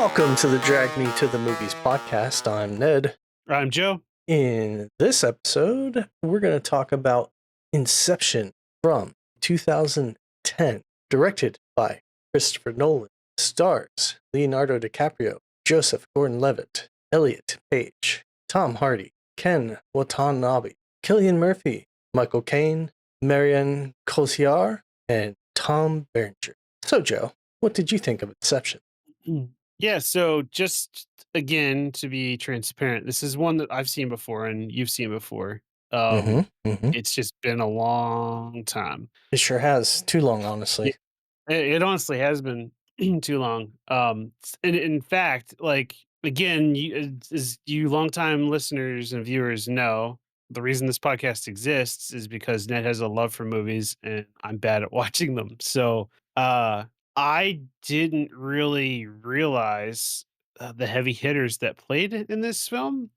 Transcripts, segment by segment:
Welcome to the Drag Me to the Movies podcast. I'm Ned. I'm Joe. In this episode, we're going to talk about Inception from 2010, directed by Christopher Nolan. Stars Leonardo DiCaprio, Joseph Gordon-Levitt, Elliot Page, Tom Hardy, Ken Watanabe, Cillian Murphy, Michael Caine, Marianne Cotillard, and Tom Berenger. So, Joe, what did you think of Inception? Yeah, so just again to be transparent, this is one that I've seen before and you've seen before. Mm-hmm. It's just been a long time. It sure has. Too long, Yeah, honestly. it honestly has been too long. And in fact, like again, as you longtime listeners and viewers know, the reason this podcast exists is because Ned has a love for movies and I'm bad at watching them. So, I didn't really realize the heavy hitters that played in this film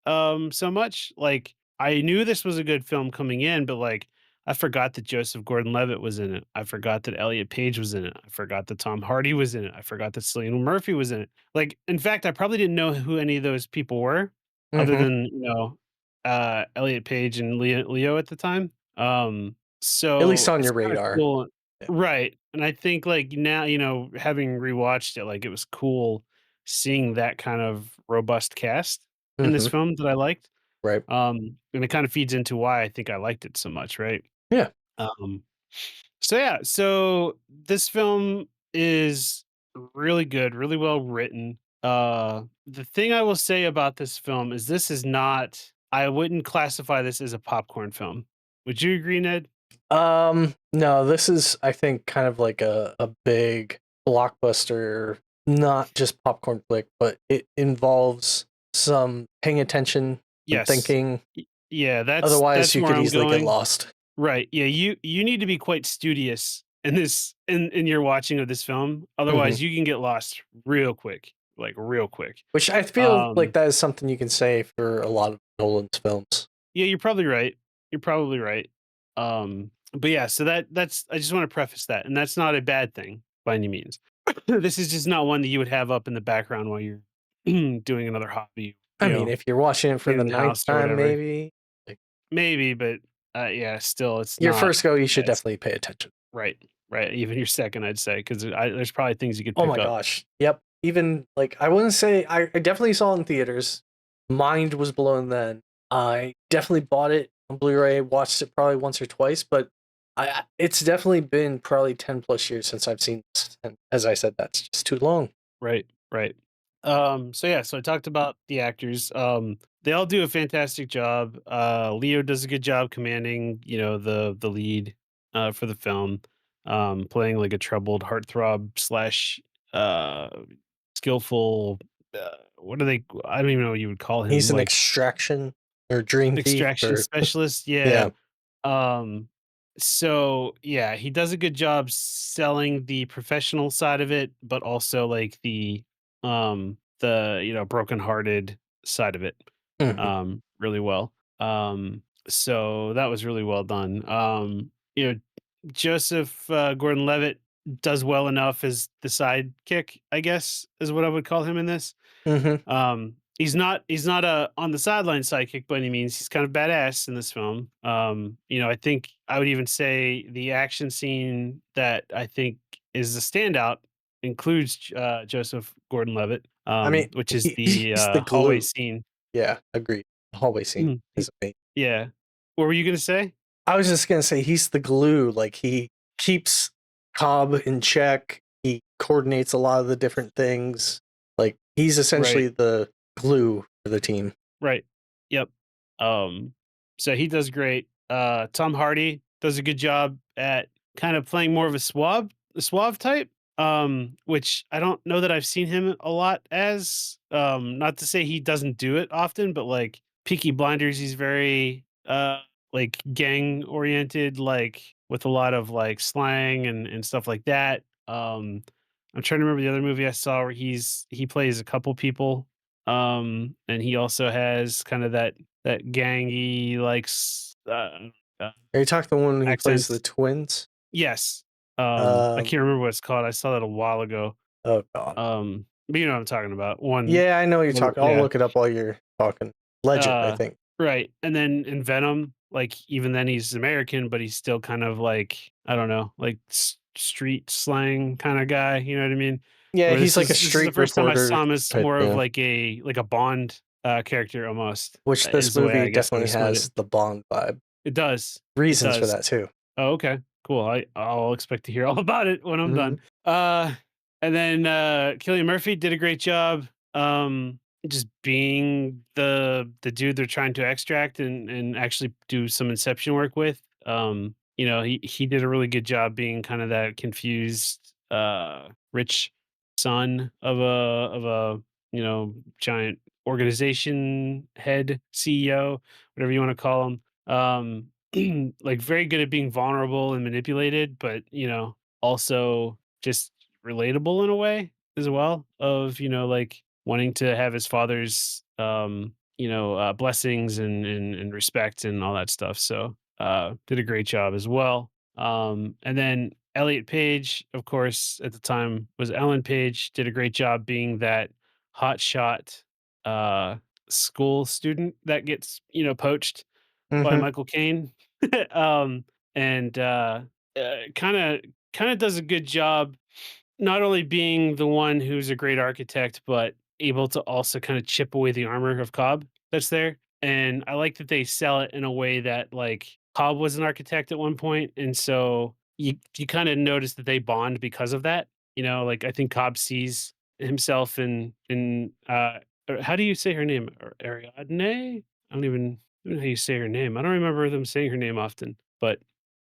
so much. Like, I knew this was a good film coming in, but like, I forgot that Joseph Gordon-Levitt was in it. I forgot that Elliot Page was in it. I forgot that Tom Hardy was in it. I forgot that Cillian Murphy was in it. Like, in fact, I probably didn't know who any of those people were, other Mm-hmm. than Elliot Page and Leo at the time. At least So on it's your kind of radar. cool, Yeah. right? And I think like now, having rewatched it, like it was cool seeing that kind of robust cast in this Mm-hmm. film that I liked. Right. And it kind of feeds into why I think I liked it so much, right? Yeah. Um, so yeah, so this film is really good, really well written. The thing I will say about this film is this is not, I wouldn't classify this as a popcorn film. Would you agree, Ned? No, this is, I think, kind of like a big blockbuster, not just popcorn flick, but it involves some paying attention and Yes. thinking. Yeah, Otherwise, that's you where could I'm easily get going. lost. Right. Yeah, you need to be quite studious in this in your watching of this film. Mm-hmm. Otherwise, you can get lost real quick, like real quick. Which I feel like Um, that is something you can say for a lot of Nolan's films. yeah, you're probably right. You're probably right. But yeah, so that's I just want to preface that, and that's not a bad thing by any means. This is just not one that you would have up in the background while you're doing another hobby, I mean, if you're watching it for the cleaning the ninth house or time, whatever. maybe, like, Maybe, but yeah, still, it's your not first go, you should as definitely pay attention. right, right. Even your second, I'd say, because there's probably things you could Oh pick my up. gosh. Yep. Even like I wouldn't say I definitely saw it in theaters. Mind was blown then. I definitely bought it on Blu-ray, watched it probably once or twice, but it's definitely been probably 10 plus years since I've seen this. And as I said, that's just too long. Right, right. So yeah, so I talked about the actors. They all do a fantastic job. Leo does a good job commanding, the lead for the film, playing like a troubled heartthrob slash uh skillful what do they I don't even know what you would call him, He's an like extraction or dream thief extraction or specialist. Yeah. yeah. Um, so yeah, he does a good job selling the professional side of it, but also like the brokenhearted side of it Mhm. really well. So that was really well done. Joseph Gordon-Levitt does well enough as the sidekick, I guess, is what I would call him in this. Mhm. He's not a on the sideline sidekick by any means. He's kind of badass in this film. I think I would even say the action scene that I think is the standout includes Joseph Gordon-Levitt, I mean, which is the he's the hallway glue. scene. Yeah, agreed. The hallway scene Mhm. is amazing. Yeah. What were you gonna say? I was just gonna say he's the glue. Like he keeps Cobb in check. He coordinates a lot of the different things. Like he's Right. essentially the glue for the team. Right. Yep. Um, so he does great. Tom Hardy does a good job at kind of playing more of a suave type. Which I don't know that I've seen him a lot as. Not to say he doesn't do it often, but like Peaky Blinders, he's very like gang oriented, like with a lot of like slang and stuff like that. I'm trying to remember the other movie I saw where he plays a couple people, and he also has kind of that gangy, like, uh, Are you talking the one who plays the accent. twins? Yes. I Um. can't remember what it's called. I saw that a while ago. Oh God. but you know what I'm talking about. Yeah, I know what you're talking. I'll Yeah. look it up while you're talking. Legend, I Uh, think. right. And then in Venom, like even then he's American, but he's still kind of like I don't know, like street slang kind of guy. You know what I mean? Yeah, Where he's like a this is the street first time I reporter saw him as type, more of yeah. like a Bond character almost Which is this the way movie I guess I would definitely explain has it. the Bond vibe. It does. It Reasons for does. that too. Oh, okay. Cool. I'll expect to hear all about it when I'm Mhm. done. Uh and then Cillian Murphy did a great job just being the dude they're trying to extract and actually do some inception work with. You know, he did a really good job being kind of that confused rich son of a, you know, giant organization head, CEO, whatever you want to call him. Like very good at being vulnerable and manipulated, but you know, also just relatable in a way as well of, you know, like wanting to have his father's you know, blessings and respect and all that stuff. So did a great job as well. And then Elliot Page, of course, at the time was Ellen Page, did a great job being that hotshot uh school student that gets, you know, poached by Mhm. Michael Caine. um, and kind of does a good job not only being the one who's a great architect, but able to also kind of chip away the armor of Cobb that's there. And I like that they sell it in a way that like Cobb was an architect at one point, and so you kind of notice that they bond because of that. You know, like I think Cobb sees himself in how do you say her name? Ariadne? I don't know how you say her name. I don't remember them saying her name often, but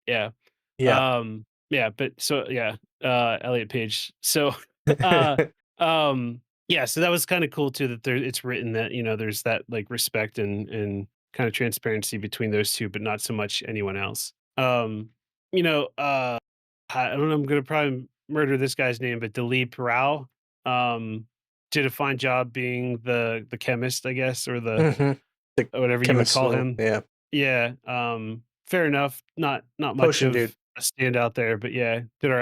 yeah. Yeah. Yeah, but so yeah, Elliot Page. So, uh, yeah, so that was kind of cool too that there it's written that, you know, there's that like respect and kind of transparency between those two, but not so much anyone else. You know, I don't know, I'm gonna probably murder this guy's name, but Dilip Rao, um, did a fine job being the chemist, I guess, Mhm. The or whatever you would chemist call little, him. yeah. Yeah, fair enough. Not much Potion dude. of a standout there, but yeah, did Yeah.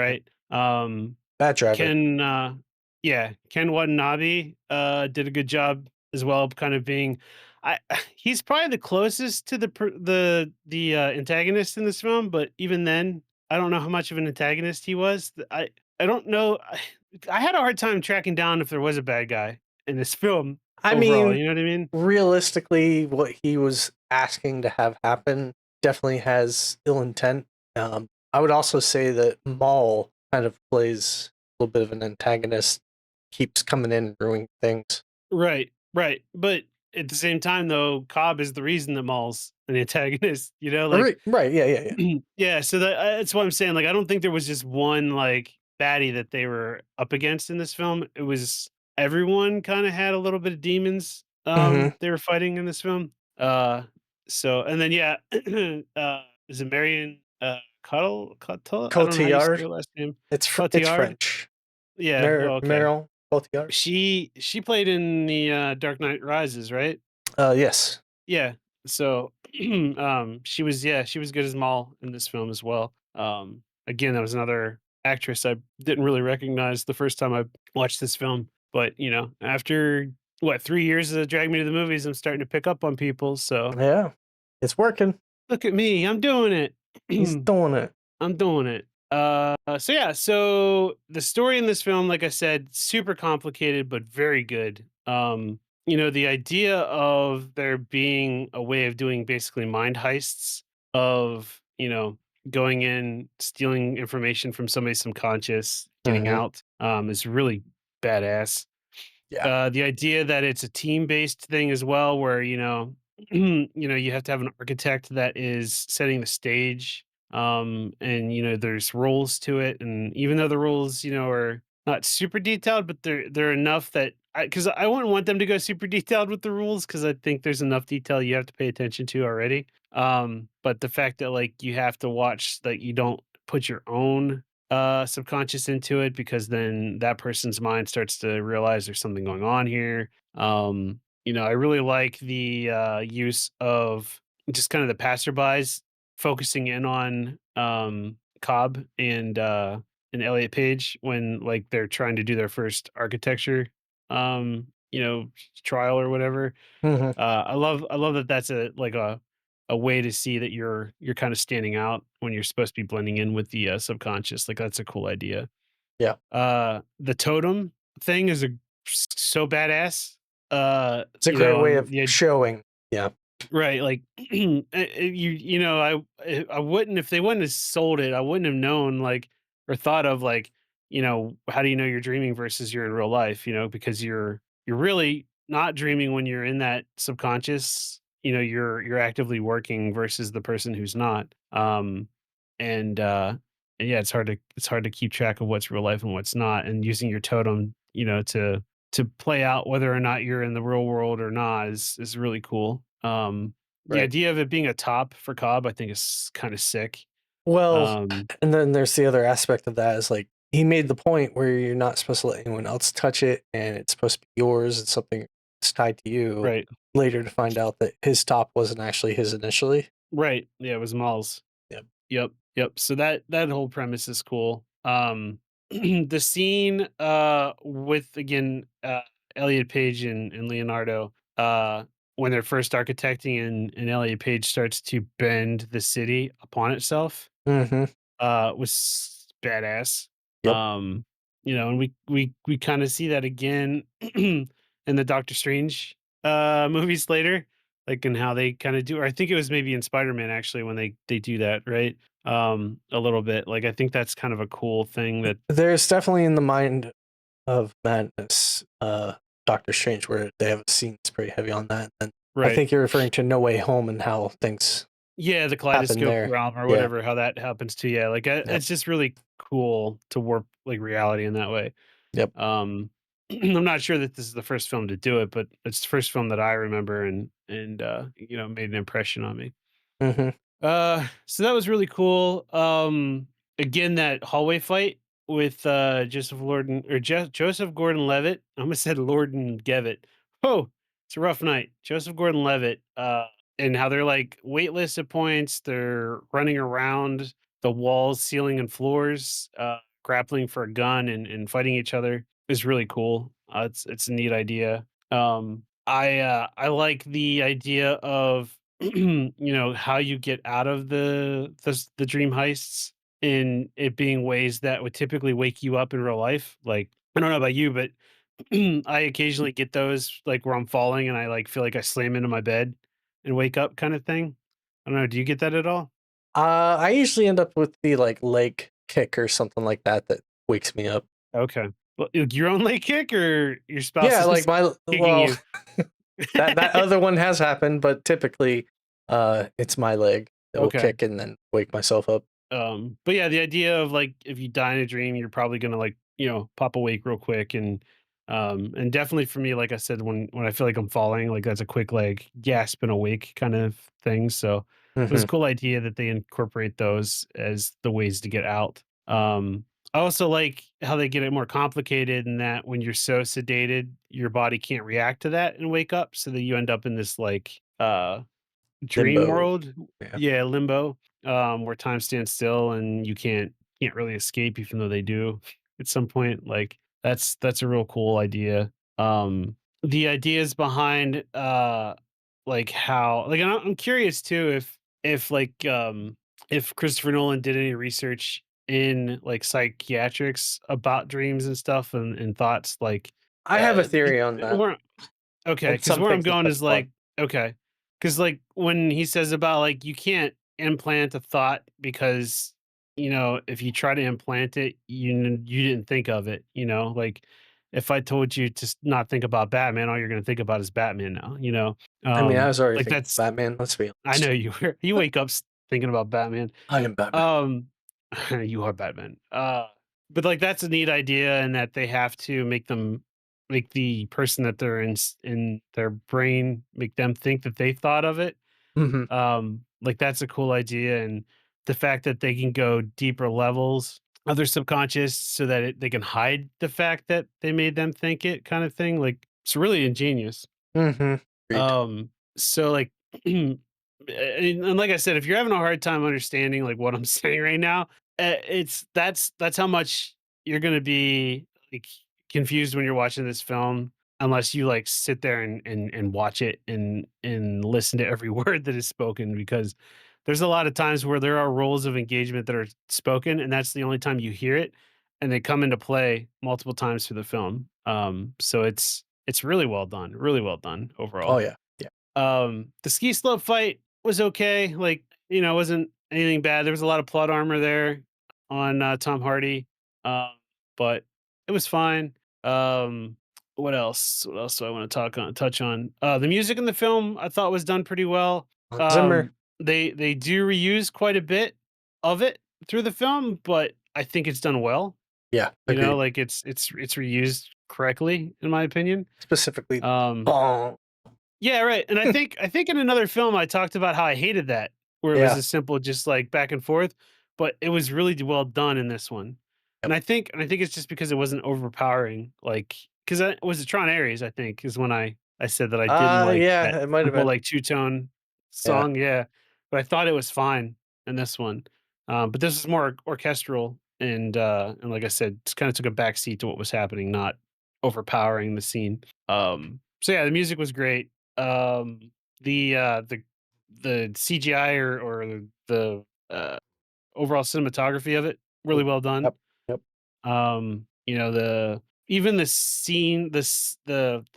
alright. Bat driver. Ken, yeah, Ken Watanabe, did a good job as well, kind of being I he's probably the closest to the antagonist in this film, but even then, I don't know how much of an antagonist he was. I don't know. I had a hard time tracking down if there was a bad guy in this film I overall, mean, you know what I mean? realistically, what he was asking to have happen definitely has ill intent. I would also say that Maul kind of plays a little bit of an antagonist, keeps coming in and ruining things. Right, right. But at the same time, though, Cobb is the reason that Maul's an antagonist. You know, like, Right, yeah, yeah, yeah. yeah. So that's what I'm saying. Like, I don't think there was just one like baddie that they were up against in this film. It was everyone kind of had a little bit of demons. Mhm. They were fighting in this film. Uh, so and then yeah, is it Marion Cotillard? I don't know how you say Cotillard, her last name. it's Cotillard. French. Yeah. Oh, okay. Meryl Cotillard? She played in the, Dark Knight Rises, right? Yes. Yeah. So, she was yeah, she was good as Maul in this film as well. Again, that was another actress I didn't really recognize the first time I watched this film, but, you know, after, what, 3 years of Drag Me to the Movies, I'm starting to pick up on people, so, Yeah. It's working. look at me, I'm doing it. He's doing it. I'm doing it. So yeah, so the story in this film, like I said, super complicated but very good. You know, the idea of there being a way of doing basically mind heists of, you know, going in, stealing information from somebody's subconscious, getting Mhm. out, is really badass. Yeah. The idea that it's a team-based thing as well, where, you know, you know, you have to have an architect that is setting the stage, and, you know, there's rules to it, and even though the rules, you know, are not super detailed, but they're enough that because I wouldn't want them to go super detailed with the rules because I think there's enough detail you have to pay attention to already. But the fact that, like, you have to watch that you don't put your own subconscious into it because then that person's mind starts to realize there's something going on here. You know, I really like the use of just kind of the passerbys focusing in on Cobb and Elliot Page when like they're trying to do their first architecture. trial or whatever. Mhm. I love that that's a way to see that you're kind of standing out when you're supposed to be blending in with the subconscious. Like that's a cool idea. Yeah. The totem thing is so badass. It's a great way of Yeah, showing. Yeah. right. Like I wouldn't if they wouldn't have sold it, I wouldn't have known like or thought of like how do you know you're dreaming versus you're in real life? Because you're really not dreaming when you're in that subconscious. You're actively working versus the person who's not. And yeah, it's hard to keep track of what's real life and what's not, and using your totem, to play out whether or not you're in the real world or not is really cool. The Right. idea of it being a top for Cobb, I think is kind of sick. Well, Um, and then there's the other aspect of that is like he made the point where you're not supposed to let anyone else touch it and it's supposed to be yours. It's something that's tied to you. right, Later to find out that his top wasn't actually his initially. right, yeah, it was Malls. Yep. Yep, yep. So that whole premise is cool. The scene with again Elliot Page and Leonardo when they're first architecting and Elliot Page starts to bend the city upon itself Mhm. was badass. Yep. And we kind of see that again in the Doctor Strange movies later, like in how they kind of do. Or I think it was maybe in Spider-Man actually when they do that, right? A little bit. Like I think that's kind of a cool thing that There's definitely in the mind of madness, Doctor Strange, where they have a scene that's pretty heavy on that. And I right. think you're referring to No Way Home and how things Yeah, the happen kaleidoscope there. realm or Yeah. whatever, how that happens too. Yeah, like Yep. it's just really cool to warp like reality in that way. Yep. I'm not sure that this is the first film to do it, but it's the first film that I remember and made an impression on me. Mhm. So that was really cool. Again, that hallway fight with Joseph Lorden or Joseph Gordon-Levitt. I almost said Lorden Gevitt. Oh, it's a rough night. Joseph Gordon-Levitt. And how they're like weightless at points. They're running around the walls, ceiling, and floors, grappling for a gun and fighting each other is really cool. It's a neat idea. I like the idea of how you get out of the dream heists in it being ways that would typically wake you up in real life. Like I don't know about you, but I occasionally get those like where I'm falling and I like feel like I slam into my bed and wake up kind of thing. I don't know. Do you get that at all? I usually end up with the like leg kick or something like that that wakes me up. Okay. Well, your own leg kick or your spouse Yeah, like is my kicking well, you? that other one has happened, but typically, it's my leg that will Okay. kick and then wake myself up. But yeah, the idea of like if you die in a dream, you're probably gonna like, pop awake real quick and definitely for me, like I said, when I feel like I'm falling, like that's a quick like gasp and awake kind of thing. So it was a Mhm. cool idea that they incorporate those as the ways to get out. I also like how they get it more complicated in that when you're so sedated, your body can't react to that and wake up. So that you end up in this like dream Limbo. world. Yeah. Yeah, limbo, where time stands still and you can't really escape even though they do at some point. Like that's a real cool idea. The ideas behind like how like I'm curious too if Christopher Nolan did any research in like psychiatrics about dreams and stuff and thoughts like I have a uh theory on that, where okay, and because some where I'm things to going touch is upon. like, okay, because like when he says about like you can't implant a thought because if you try to implant it, you didn't think of it. Like if I told you to not think about Batman, all you're going to think about is Batman now. I mean, I was already Like thinking that's Batman. Let's be I know honest. you were you wake up thinking about Batman. I am Batman. Um, you are Batman. But like that's a neat idea, and that they have to make the person that they're in their brain make them think that they thought of it. Mhm. Like that's a cool idea, and the fact that they can go deeper levels of their subconscious so that they can hide the fact that they made them think it, kind of thing. Like it's really ingenious. Mhm. Agreed. So like, and like I said, if you're having a hard time understanding like what I'm saying right now, that's how much you're gonna be like confused when you're watching this film. unless you like sit there and watch it and listen to every word that is spoken, because there's a lot of times where there are roles of engagement that are spoken, and that's the only time you hear it, and they come into play multiple times through the film. So it's really well done Oh overall. yeah, yeah. The ski slope fight was okay. Like, it wasn't anything bad. There was a lot of plot armor there on Tom Hardy, uh, but it was fine. Um, what else? What else do I want to touch on? The music in the film I thought was done pretty well. Hans Zimmer. Um, they do reuse quite a bit of it through the film, but I think it's done well. Yeah, agreed. Like it's reused correctly in my opinion. Specifically, Um, bong. yeah, right, and I think in another film I talked about how I hated that, where it was Yeah. a simple just, like, back and forth, but it was really well done in this one, Yep. and I think it's just because it wasn't overpowering, like, 'cause I was it Tron Ares, I think, is when I said that I didn't like that Yeah, it might have simple, been. like, two-tone Yeah. song, yeah, but I thought it was fine in this one, but this is more orchestral and like I said, just kinda took a back seat to what was happening, not overpowering the scene. So yeah, the music was great. Um, the CGI or the overall cinematography of it really well done. Yep. Yep. The even the scene, the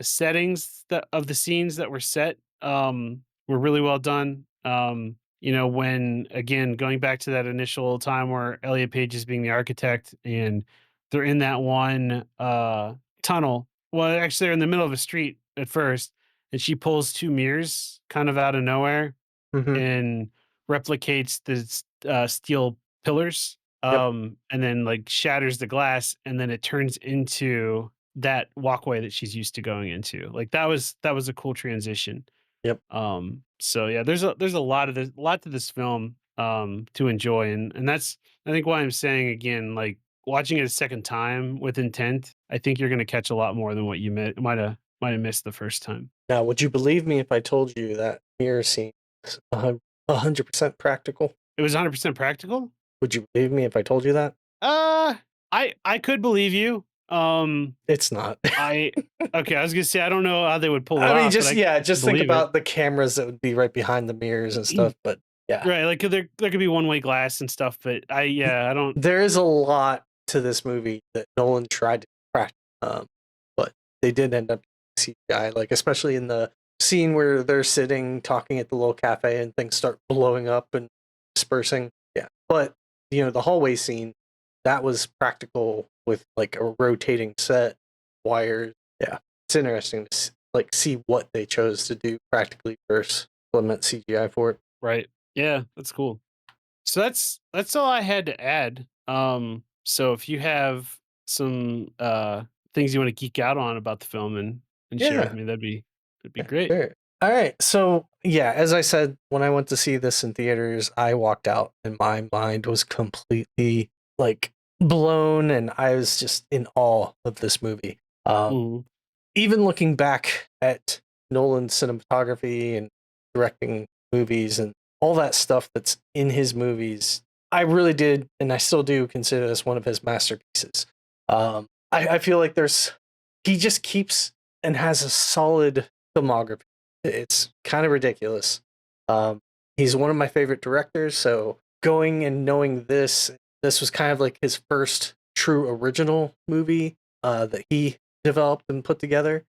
settings that of the scenes that were set were really well done. When again going back to that initial time where Elliot Page is being the architect and they're in that one tunnel. Well, actually they're in the middle of a street at first, and she pulls two mirrors kind of out of nowhere Hmm. and replicates the steel pillars, Yep. and then like shatters the glass, and then it turns into that walkway that she's used to going into. Like that was a cool transition. Yep. So yeah, there's a lot to this film to enjoy, and that's I think why I'm saying again, like watching it a second time with intent, I think you're gonna catch a lot more than what you might have missed the first time. Now, would you believe me if I told you that mirror scene is 100% practical? It was 100% practical. Would you believe me if I told you that? Uh, I could believe you. It's not. I Okay, I was gonna say I don't know how they would pull it I mean, off, but just I yeah, could just think believe it. about the cameras that would be right behind the mirrors and stuff. But yeah, Right, like there could be one-way glass and stuff, but I don't. there is a lot to this movie that Nolan tried to practice, but they did end up CGI. Like especially in the scene where they're sitting talking at the little cafe and things start blowing up and dispersing. Yeah, but the hallway scene that was practical with like a rotating set, wires. Yeah, it's interesting to like see what they chose to do practically versus implement CGI for it. Right. Yeah, that's cool. So that's all I had to add. So if you have some things you want to geek out on about the film and share with Yeah, me, that'd be yeah, great. sure. All right. So, yeah, as I said, when I went to see this in theaters, I walked out and my mind was completely like blown and I was just in awe of this movie. Mhm. Even looking back at Nolan's cinematography and directing movies and all that stuff that's in his movies, I really did, and I still do consider this one of his masterpieces. I feel like he just keeps and has a solid filmography. It's kind of ridiculous. Um, he's one of my favorite directors, so going and knowing this was kind of like his first true original movie that he developed and put together.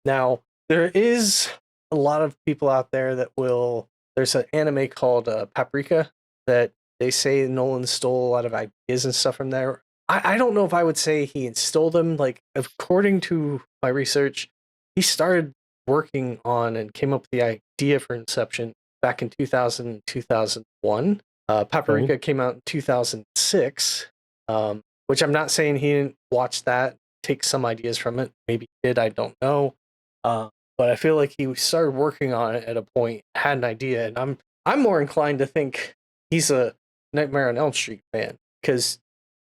Now, there is a lot of people out there that will. There's an anime called Paprika that they say Nolan stole a lot of ideas and stuff from there. I don't know if I would say he stole them. Like, according to my research, he started working on and came up with the idea for Inception back in 2000, 2001. Okay. Paprika came out in 2006, which I'm not saying he didn't watch that, take some ideas from it. Maybe he did, I don't know. But I feel like he started working on it at a point, had an idea, and I'm more inclined to think he's a Nightmare on Elm Street fan because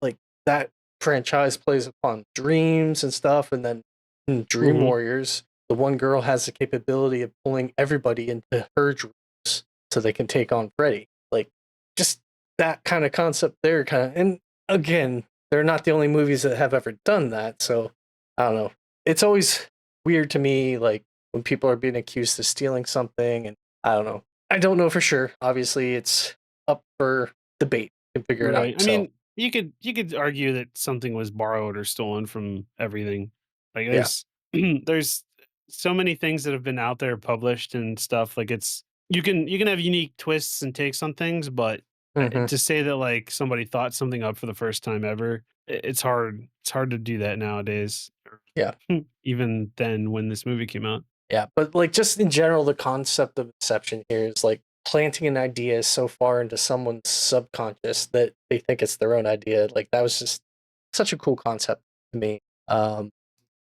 like that franchise plays upon dreams and stuff, and then in Dream Mhm. Warriors, the one girl has the capability of pulling everybody into her dreams so they can take on Freddy. Like just that kind of concept there, kind of. And again, they're not the only movies that have ever done that, so I don't know. It's always weird to me, like when people are being accused of stealing something, and I don't know. I don't know for sure. Obviously, it's up for debate. You can figure it out Right. I yourself. mean, you could argue that something was borrowed or stolen from everything. Like Yeah. there's so many things that have been out there published and stuff. Like it's you can have unique twists and takes on things, but Hmm. to say that like somebody thought something up for the first time ever, it's hard. It's hard to do that nowadays. Yeah. Even then, when this movie came out. Yeah. But like just in general, the concept of Inception here is like planting an idea so far into someone's subconscious that they think it's their own idea. Like that was just such a cool concept to me. Um,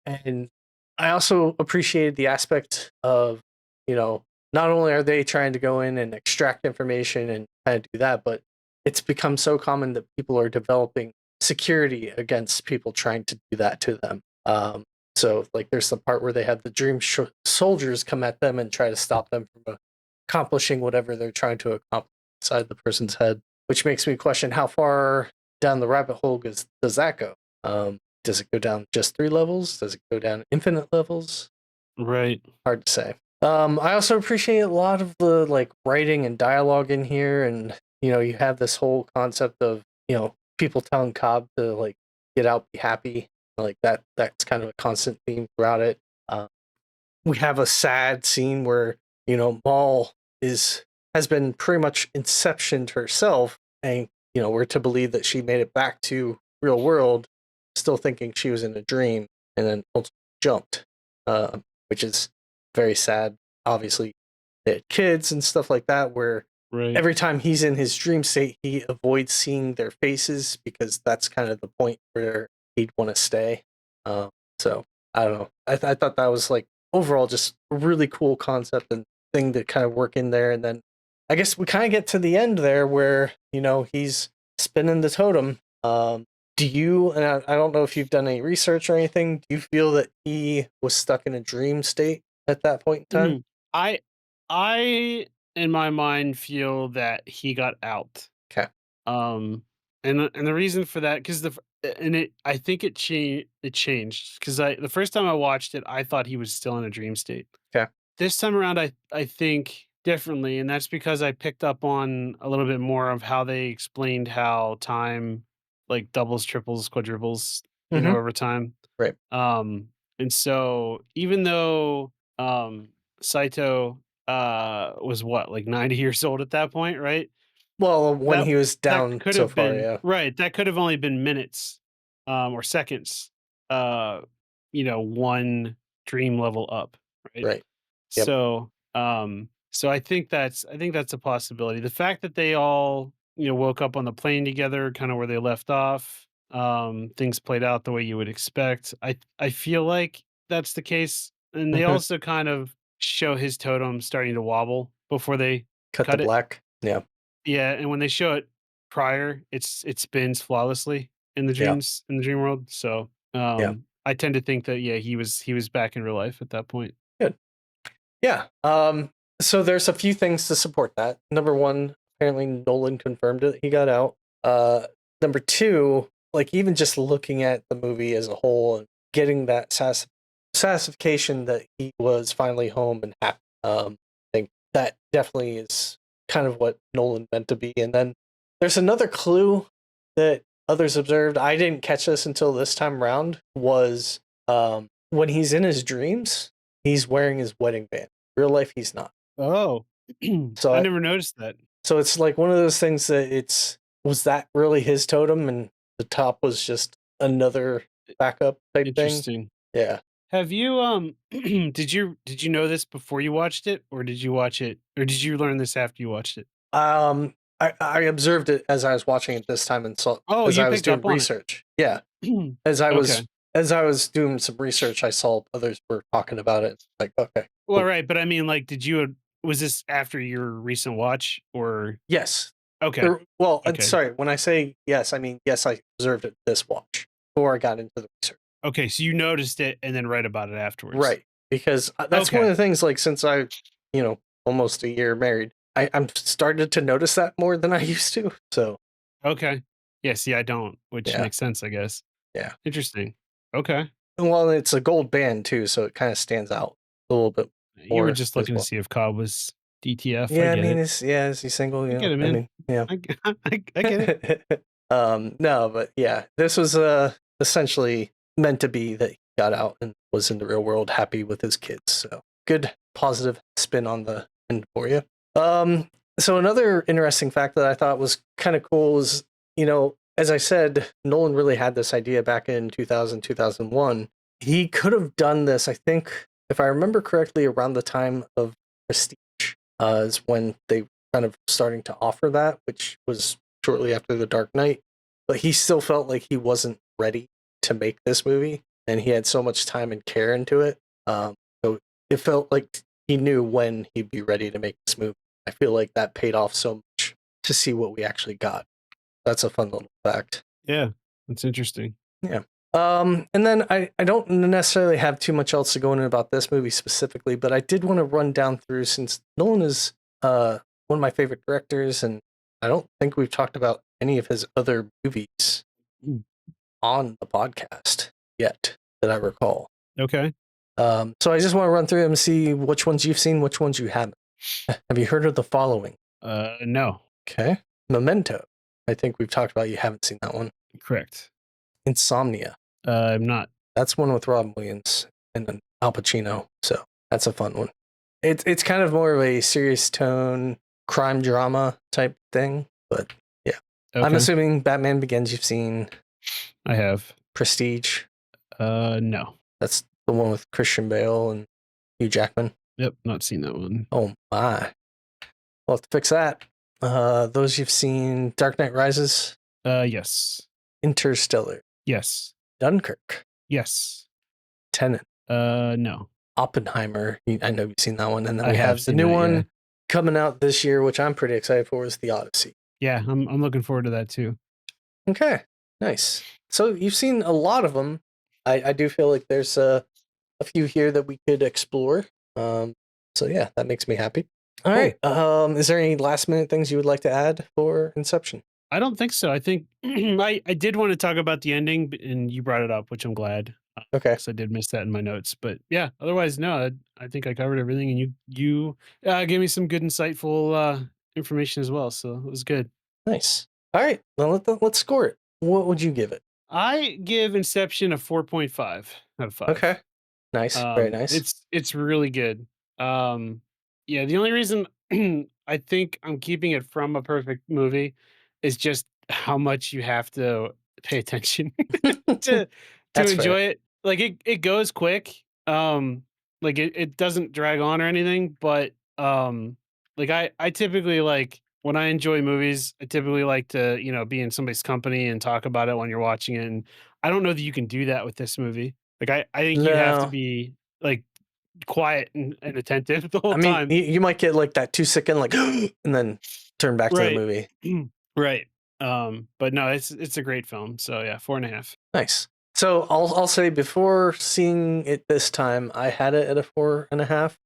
And I also appreciated the aspect of, you know, not only are they trying to go in and extract information and kind of do that, but it's become so common that people are developing security against people trying to do that to them. So, like, there's the part where they have the soldiers come at them and try to stop them from accomplishing whatever they're trying to accomplish inside the person's head, which makes me question how far down the rabbit hole does that go? Does it go down just 3 levels? Does it go down infinite levels? Right. Hard to say. I also appreciate a lot of the like writing and dialogue in here, and you have this whole concept of people telling Cobb to like get out, be happy, like that. That's kind of a constant theme throughout it. Uh, we have a sad scene where Maul is has been pretty much inceptioned herself, and we're to believe that she made it back to real world, still thinking she was in a dream, and then ultimately jumped, which is very sad. Obviously, they had kids and stuff like that, where Right. every time he's in his dream state, he avoids seeing their faces because that's kind of the point where he'd want to stay. Um, so I don't know. I thought that was like overall just a really cool concept and thing to kind of work in there. And then I guess we kind of get to the end there where he's spinning the totem. Do you? And I don't know if you've done any research or anything. Do you feel that he was stuck in a dream state at that point in time? Mhm. I I in my mind feel that he got out. Okay. Um and the reason for that cuz and it I think it changed cuz I the first time I watched it I thought he was still in a dream state. Okay. This time around I think differently, and that's because I picked up on a little bit more of how they explained how time like doubles, triples, quadruples, Mm-hmm. over time. Right. And so even though Saito was what, like 90 years old at that point, right? Well, when That he was that down could so have far, been yeah. right, that could have only been minutes or seconds, uh, one dream level up, right? Right. Yep. So I think that's a possibility. The fact that they all, woke up on the plane together, kind of where they left off, things played out the way you would expect. I feel like that's the case. And they Mhm. also kind of show his totem starting to wobble before they Cut to cut it. black. Yeah. Yeah, and when they show it prior, it spins flawlessly Yeah. in the dream world. So Yeah. I tend to think that yeah, he was back in real life at that point. Good. Yeah. So there's a few things to support that. Number one, apparently Nolan confirmed it. He got out. Uh, Number two, like even just looking at the movie as a whole and getting that satisfaction that he was finally home and happy. I think that definitely is kind of what Nolan meant to be. And then there's another clue that others observed. I didn't catch this until this time around. Was when he's in his dreams, he's wearing his wedding band. Real life, he's not. Oh, So, I never noticed that. so it's like one of those things that was that really his totem, and the top was just another backup type thing. Interesting. Yeah. Have you did you know this before you watched it, or did you watch it, or did you learn this after you watched it? I observed it as I was watching it this time and saw Oh, as you I was picked doing up on it. research. Yeah, as I was Okay. as I was doing some research, I saw others were talking about it. Like, okay, Well, cool. right, but I mean, like, was this after your recent watch or Yes. okay, Well, okay, sorry. When I say yes, I mean yes. I observed it this watch before I got into the research. okay, so you noticed it and then write about it afterwards. Right, because that's one of Okay, the things. Like since almost a year married, I'm started to notice that more than I used to. So okay. Yeah, see, I don't, which yeah, makes sense, I guess. yeah. Interesting. Okay. Well, it's a gold band too, so it kind of stands out a little bit You were more just as looking to well. see if Cobb was DTF. I Yeah, I get mean, it. is he single? I get it, I man. mean, yeah. I get it. No, but yeah, this was essentially meant to be that he got out and was in the real world happy with his kids. So good positive spin on the end for you. Um, so another interesting fact that I thought was kind of cool is, as I said, Nolan really had this idea back in 2000, 2001. He could have done this, I think, if I remember correctly, around the time of Prestige, is when they kind of starting to offer that, which was shortly after The Dark Knight. But he still felt like he wasn't ready to make this movie, and he had so much time and care into it. So it felt like he knew when he'd be ready to make this movie. I feel like that paid off so much to see what we actually got. That's a fun little fact. Yeah, that's interesting. Yeah. And then I don't necessarily have too much else to go in about this movie specifically, but I did want to run down through, since Nolan is one of my favorite directors, and I don't think we've talked about any of his other movies Mm. on the podcast yet that I recall. Okay. So I just want to run through them and see which ones you've seen, which ones you haven't. Have you heard of the following? No. Okay. Memento. I think we've talked about, you haven't seen that one. Correct. Insomnia. I'm not. That's one with Robin Williams and then Al Pacino. So that's a fun one. It's kind of more of a serious tone crime drama type thing, but yeah. I'm Okay. assuming Batman Begins you've seen. I have. Prestige. No. That's the one with Christian Bale and Hugh Jackman. Yep, not seen that one. Oh my. We'll have to fix that. Those you've seen: Dark Knight Rises, Yes. Interstellar, Yes. Dunkirk, Yes. Tenet, No. Oppenheimer. I know you've seen that one. And then I we have have the seen new that, one yeah. coming out this year, which I'm pretty excited for, is The Odyssey. Yeah, I'm looking forward to that too. Okay, nice. So you've seen a lot of them. I do feel like there's a few here that we could explore. So yeah, that makes me happy. All Cool. right. Is there any last minute things you would like to add for Inception? I don't think so. I think I did want to talk about the ending, and you brought it up, which I'm glad. Okay. So I did miss that in my notes, but yeah. Otherwise, no. I think I covered everything, and you gave me some good, insightful information as well. So it was good. Nice. All right. Well, let's score it. What would you give it? I give Inception a 4.5 out of 5. Okay. Nice. Very nice. It's really good. Yeah, the only reason I think I'm keeping it from a perfect movie is just how much you have to pay attention to That's fair. enjoy it. Like it goes quick. Like it doesn't drag on or anything, but like I typically like when I enjoy movies, I typically like to, be in somebody's company and talk about it when you're watching it. And I don't know that you can do that with this movie. Like I think you have to No. be like quiet and attentive the I whole mean, time. you might get like that 2 second, like, and then turn back to the Right. movie. Right. But no, it's a great film. So yeah, 4.5. Nice. So I'll say, before seeing it this time, I had it at a 4.5.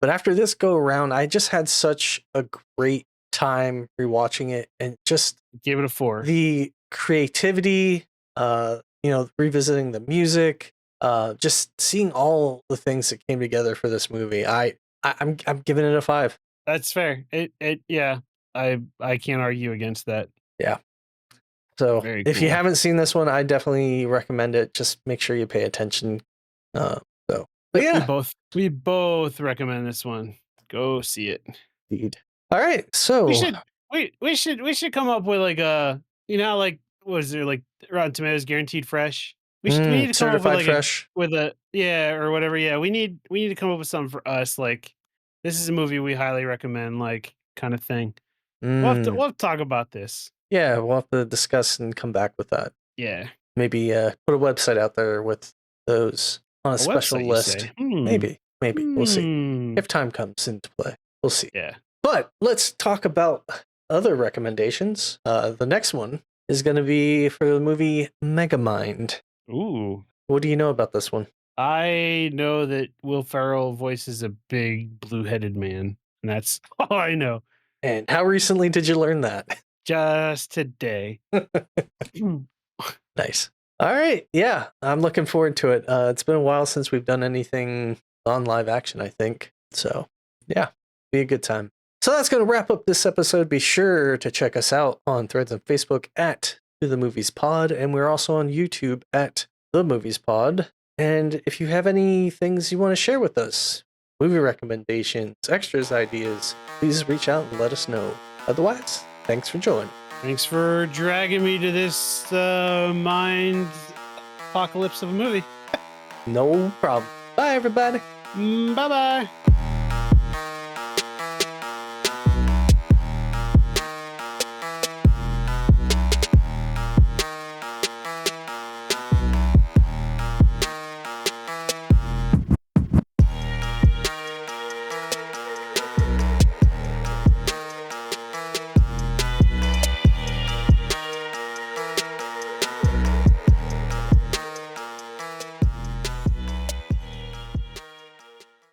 But after this go around, I just had such a great time rewatching it, and just Give it a 4. the creativity, revisiting the music, just seeing all the things that came together for this movie. I'm giving it a 5. That's fair. Yeah. I can't argue against that. Yeah. So Very if you cool. haven't seen this one, I definitely recommend it. Just make sure you pay attention. But Yep, yeah, we both recommend this one. Go see it. indeed. All right. We So, should we should come up with like how, like, was there like Rotten Tomatoes guaranteed fresh? We need to come up with certified like a fresh. yeah, or whatever. Yeah, we need to come up with something for us, like this is a movie we highly recommend, like kind of thing. Mm, We'll have to talk about this. yeah, we'll have to discuss and come back with that. Yeah. Maybe put a website out there with those on a A special website, you list. say? Hmm. Maybe. We'll see. Hmm. If time comes into play, we'll see. Yeah. But let's talk about other recommendations. The next one is going to be for the movie Megamind. Ooh. What do you know about this one? I know that Will Ferrell voices a big blue-headed man, and that's all I know. And how recently did you learn that? Just today. Nice. All right. Yeah, I'm looking forward to it. It's been a while since we've done anything on live action, I think. So, yeah, be a good time. So that's going to wrap up this episode. Be sure to check us out on Threads and Facebook at The Movies Pod, and we're also on YouTube at The Movies Pod. And if you have any things you want to share with us, movie recommendations, extras, ideas, please reach out and let us know. Otherwise, thanks for joining. Thanks for dragging me to this mind apocalypse of a movie. No problem. Bye, everybody. Bye bye.